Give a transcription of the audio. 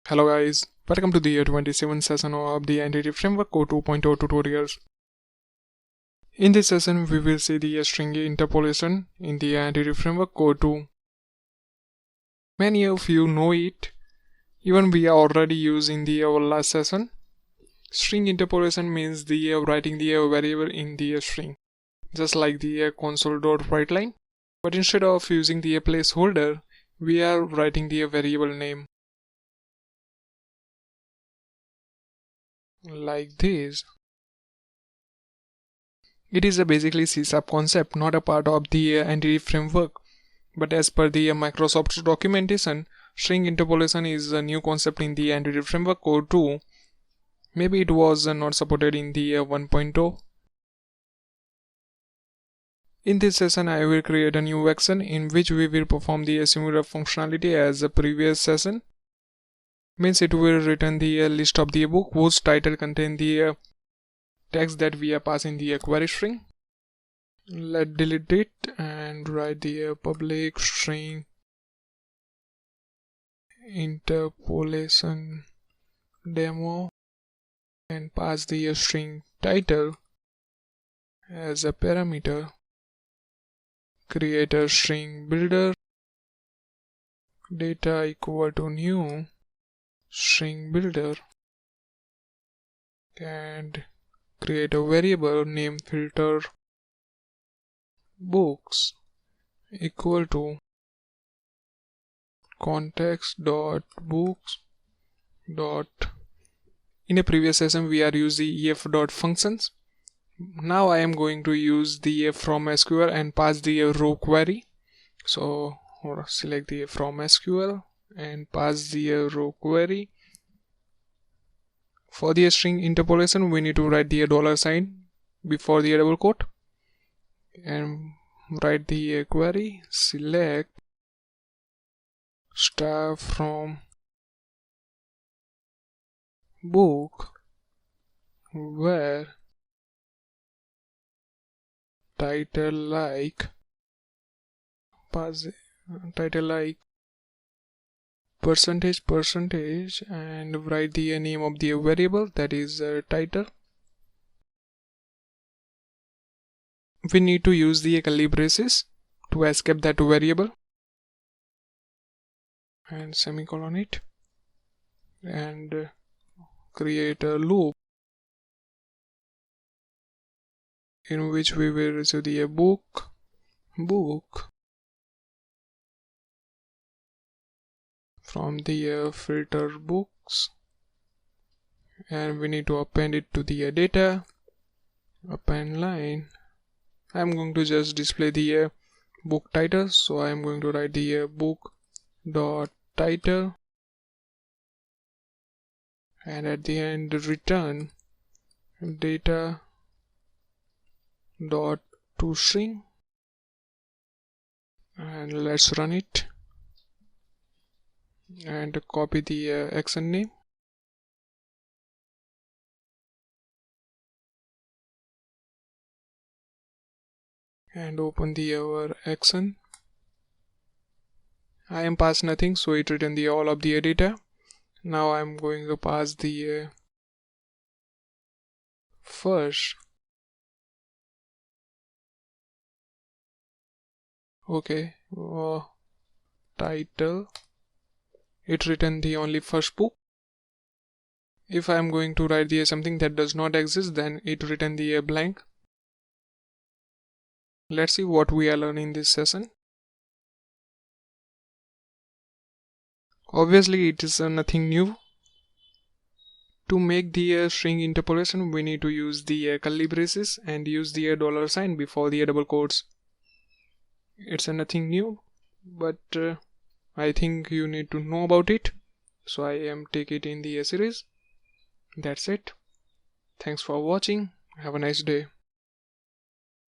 Hello guys, welcome to the year 27 session of the Entity Framework Code 2.0 tutorials. In this session, we will see the string interpolation in the Entity Framework Code 2. Many of you know it, even we are already using our last session. String interpolation means the writing the variable in the string, just like the console.writeLine. But instead of using the placeholder, we are writing the variable name. Like this. It is a basically C# concept, not a part of the entity framework. But as per the Microsoft's documentation, string interpolation is a new concept in the entity framework code 2. Maybe it was not supported in the 1.0. In this session, I will create a new action in which we will perform the similar functionality as the previous session. Means it will return the list of the book whose title contain the text that we are passing the query string. Let's delete it and write the public string interpolation demo and pass the string title as a parameter. Create a string builder, data equal to new string builder, and create a variable name filter books equal to context.books. In a previous session we are using ef.functions. Now I am going to use the from SQL and pass the row query. So select the from SQL and pass the row query. For the string interpolation we need to write the $sign before the double quote and write the query. Select star from book where title like percentage and write the name of the variable, that is title. We need to use the curly braces to escape that variable and semicolon it and create a loop in which we will receive the book from the filter books, and we need to append it to the data. Append line. I'm going to just display the book title, so I'm going to write the book dot title and at the end return data dot toString, and let's run it and copy the action name and open the our action. I am pass nothing, so it return the all of the data. Now I'm going to pass the first. Okay, title. It written the only first book. If I am going to write the something that does not exist, then it written the blank. Let's see what we are learning in this session. Obviously it is nothing new. To make the string interpolation we need to use the curly braces and use the $sign before the double quotes. It's nothing new, but I think you need to know about it, so I am take it in the series. That's it. Thanks for watching. Have a nice day.